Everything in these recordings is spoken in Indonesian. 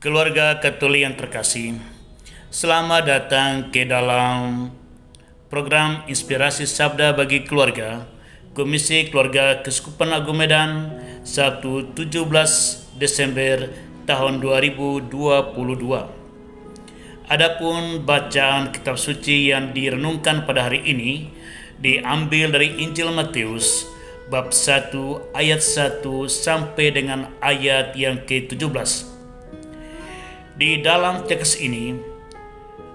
Keluarga Katolik yang terkasih, selamat datang ke dalam program Inspirasi Sabda bagi Keluarga, Komisi Keluarga Keuskupan Agung Medan, Sabtu 17 Desember tahun 2022. Adapun bacaan kitab suci yang direnungkan pada hari ini diambil dari Injil Matius bab 1 ayat 1 sampai dengan ayat yang ke-17. Di dalam teks ini,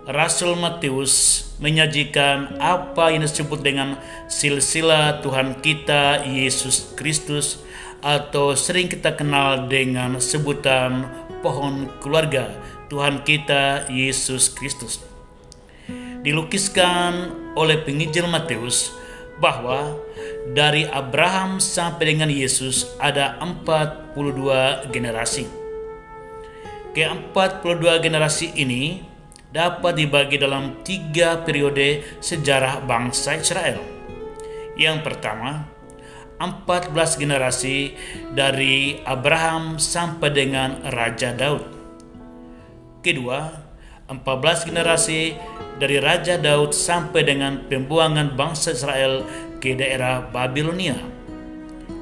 Rasul Matius menyajikan apa yang disebut dengan silsilah Tuhan kita Yesus Kristus, atau sering kita kenal dengan sebutan pohon keluarga Tuhan kita Yesus Kristus. Dilukiskan oleh penginjil Matius bahwa dari Abraham sampai dengan Yesus ada 42 generasi. Ke-42 generasi ini dapat dibagi dalam 3 periode sejarah bangsa Israel. Yang pertama, 14 generasi dari Abraham sampai dengan Raja Daud. Kedua, 14 generasi dari Raja Daud sampai dengan pembuangan bangsa Israel ke daerah Babilonia.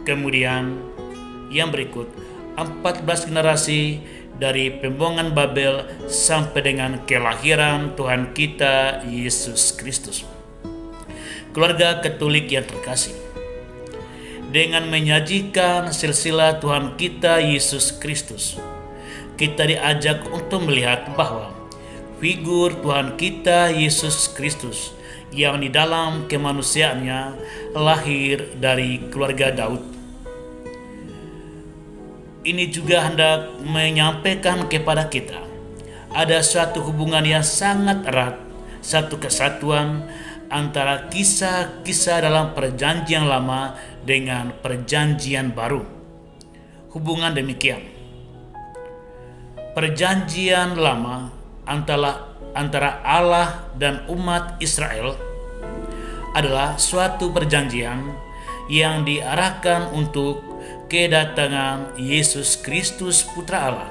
Kemudian yang berikut, 14 generasi dari pembuangan Babel sampai dengan kelahiran Tuhan kita Yesus Kristus. Keluarga Katolik yang terkasih, dengan menyajikan silsilah Tuhan kita Yesus Kristus, kita diajak untuk melihat bahwa figur Tuhan kita Yesus Kristus yang di dalam kemanusiaannya lahir dari keluarga Daud. Ini juga hendak menyampaikan kepada kita ada suatu hubungan yang sangat erat, satu kesatuan antara kisah-kisah dalam perjanjian lama dengan perjanjian baru. Hubungan demikian, perjanjian lama antara Allah dan umat Israel adalah suatu perjanjian yang diarahkan untuk kedatangan Yesus Kristus Putra Allah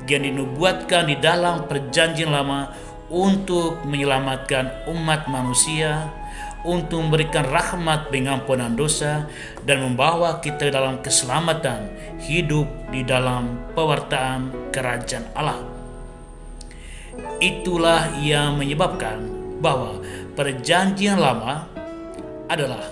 yang dinubuatkan di dalam perjanjian lama untuk menyelamatkan umat manusia, untuk memberikan rahmat pengampunan dosa, dan membawa kita dalam keselamatan hidup di dalam pewartaan kerajaan Allah. Itulah yang menyebabkan bahwa perjanjian lama adalah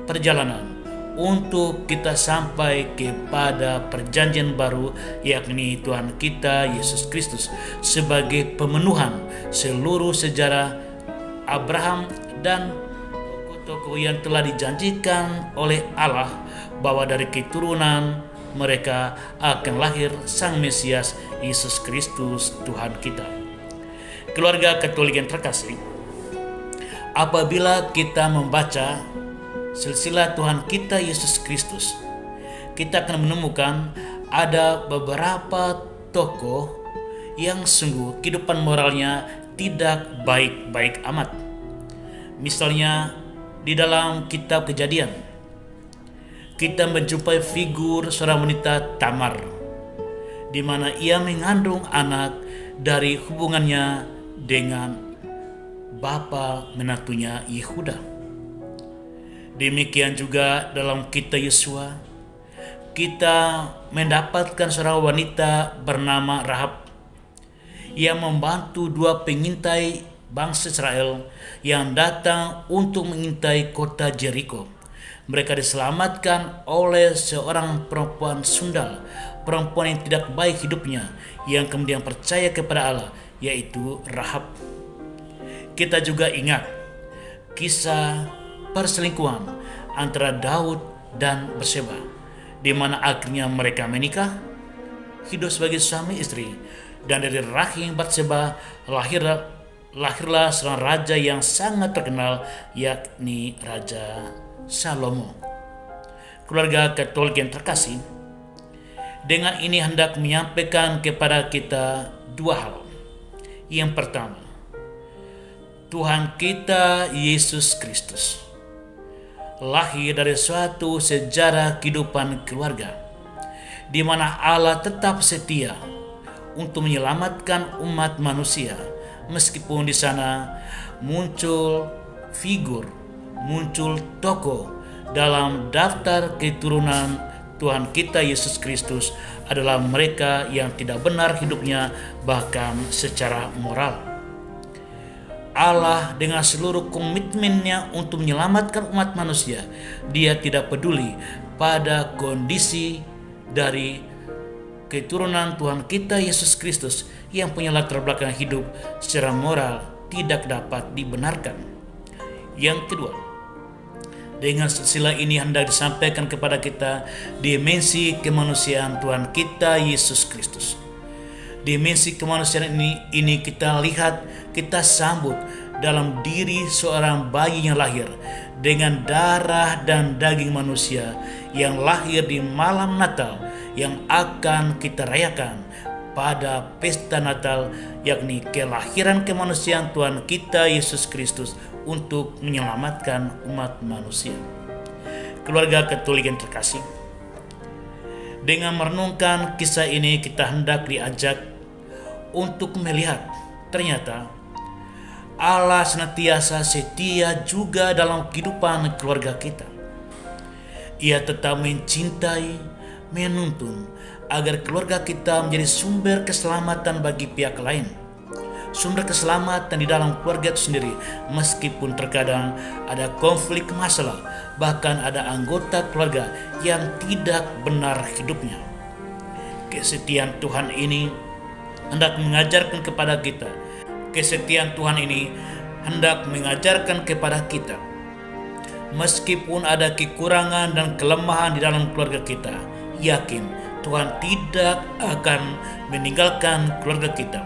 perjalanan untuk kita sampai kepada perjanjian baru, yakni Tuhan kita Yesus Kristus sebagai pemenuhan seluruh sejarah Abraham dan tokoh-tokoh yang telah dijanjikan oleh Allah bahwa dari keturunan mereka akan lahir Sang Mesias Yesus Kristus Tuhan kita. Keluarga Katolik yang terkasih, apabila kita membaca silsilah Tuhan kita Yesus Kristus, kita akan menemukan ada beberapa tokoh yang sungguh kehidupan moralnya tidak baik-baik amat. Misalnya di dalam kitab Kejadian, kita menjumpai figur seorang wanita Tamar, di mana ia mengandung anak dari hubungannya dengan bapa menantunya Yehuda. Demikian juga dalam kitab Yosua, kita mendapatkan seorang wanita bernama Rahab yang membantu 2 pengintai bangsa Israel yang datang untuk mengintai kota Jericho. Mereka diselamatkan oleh seorang perempuan sundal, perempuan yang tidak baik hidupnya, yang kemudian percaya kepada Allah, yaitu Rahab. Kita juga ingat kisah perselingkuhan antara Daud dan Batseba, di mana akhirnya mereka menikah, hidup sebagai suami istri, dan dari rahim Batseba lahirlah seorang raja yang sangat terkenal, yakni Raja Salomo. Keluarga Katolik yang terkasih, dengan ini hendak menyampaikan kepada kita 2 hal. Yang pertama, Tuhan kita Yesus Kristus lahir dari suatu sejarah kehidupan keluarga, di mana Allah tetap setia untuk menyelamatkan umat manusia. Meskipun di sana muncul figur, muncul tokoh dalam daftar keturunan Tuhan kita Yesus Kristus adalah mereka yang tidak benar hidupnya, bahkan secara moral. Allah dengan seluruh komitmennya untuk menyelamatkan umat manusia, Dia tidak peduli pada kondisi dari keturunan Tuhan kita Yesus Kristus yang punya latar belakang hidup secara moral tidak dapat dibenarkan. Yang kedua, dengan silsilah ini hendak disampaikan kepada kita dimensi kemanusiaan Tuhan kita Yesus Kristus. Dimensi kemanusiaan ini kita lihat, kita sambut dalam diri seorang bayi yang lahir dengan darah dan daging manusia yang lahir di malam Natal yang akan kita rayakan pada pesta Natal, yakni kelahiran kemanusiaan Tuhan kita Yesus Kristus untuk menyelamatkan umat manusia. Keluarga Katolik yang terkasih, dengan merenungkan kisah ini kita hendak diajak untuk melihat ternyata Allah senantiasa setia juga dalam kehidupan keluarga kita. Ia tetap mencintai, menuntun agar keluarga kita menjadi sumber keselamatan bagi pihak lain, sumber keselamatan di dalam keluarga itu sendiri. Meskipun terkadang ada konflik masalah, bahkan ada anggota keluarga yang tidak benar hidupnya, kesetiaan Tuhan ini hendak mengajarkan kepada kita, kesetiaan Tuhan ini hendak mengajarkan kepada kita, meskipun ada kekurangan dan kelemahan di dalam keluarga kita, yakin Tuhan tidak akan meninggalkan keluarga kita.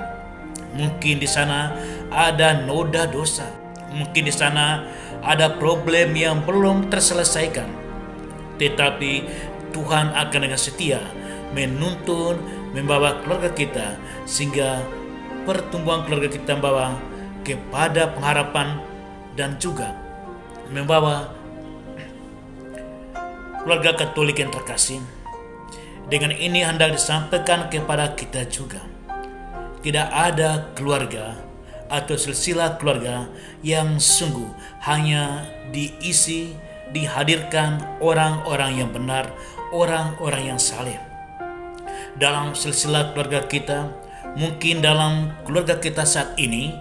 Mungkin di sana ada noda dosa, mungkin di sana ada problem yang belum terselesaikan, tetapi Tuhan akan dengan setia menuntun, membawa keluarga kita sehingga pertumbuhan keluarga kita membawa kepada pengharapan dan juga membawa keluarga Katolik yang terkasih. Dengan ini hendak disampaikan kepada kita juga, tidak ada keluarga atau silsilah keluarga yang sungguh hanya dihadirkan orang-orang yang benar, orang-orang yang saleh. Dalam silsilah keluarga kita, mungkin dalam keluarga kita saat ini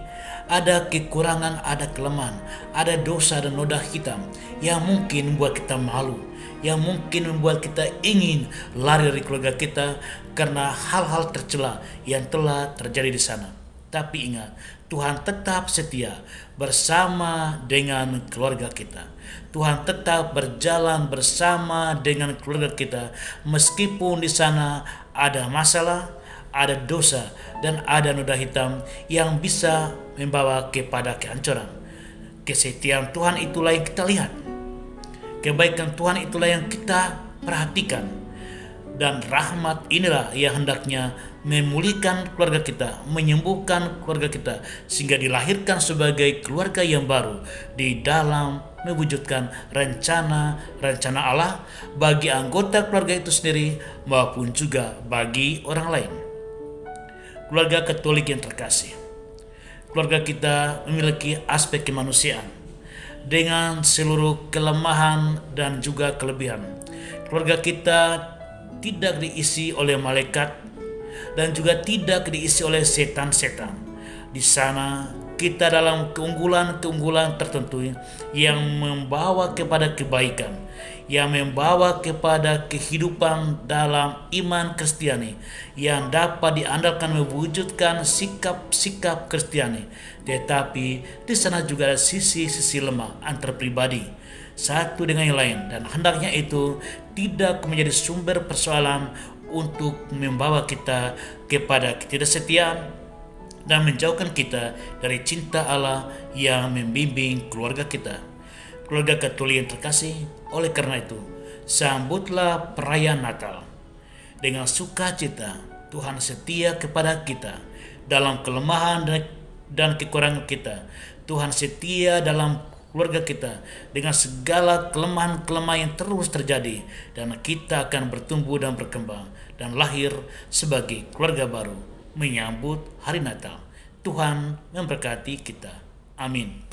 ada kekurangan, ada kelemahan, ada dosa dan noda hitam yang mungkin membuat kita malu, yang mungkin membuat kita ingin lari dari keluarga kita karena hal-hal tercela yang telah terjadi di sana. Tapi ingat, Tuhan tetap setia bersama dengan keluarga kita. Tuhan tetap berjalan bersama dengan keluarga kita meskipun di sana ada masalah, ada dosa, dan ada noda hitam yang bisa membawa kepada kehancuran. Kesetiaan Tuhan itulah yang kita lihat, kebaikan Tuhan itulah yang kita perhatikan, dan rahmat inilah yang hendaknya memulihkan keluarga kita, menyembuhkan keluarga kita, sehingga dilahirkan sebagai keluarga yang baru di dalam mewujudkan rencana Allah bagi anggota keluarga itu sendiri maupun juga bagi orang lain. Keluarga Katolik yang terkasih, keluarga kita memiliki aspek kemanusiaan dengan seluruh kelemahan dan juga kelebihan. Keluarga kita tidak diisi oleh malaikat dan juga tidak diisi oleh setan-setan. Di sana kita dalam keunggulan-keunggulan tertentu yang membawa kepada kebaikan, yang membawa kepada kehidupan dalam iman Kristiani yang dapat diandalkan mewujudkan sikap-sikap Kristiani. Tetapi di sana juga ada sisi-sisi lemah antar pribadi satu dengan yang lain, dan hendaknya itu tidak menjadi sumber persoalan untuk membawa kita kepada ketidaksetiaan dan menjauhkan kita dari cinta Allah yang membimbing keluarga kita. Keluarga Katolik yang terkasih, oleh karena itu sambutlah perayaan Natal dengan sukacita. Tuhan setia kepada kita dalam kelemahan dan kekurangan kita. Tuhan setia dalam keluarga kita dengan segala kelemahan-kelemahan yang terus terjadi, dan kita akan bertumbuh dan berkembang dan lahir sebagai keluarga baru menyambut hari Natal. Tuhan memberkati kita. Amin.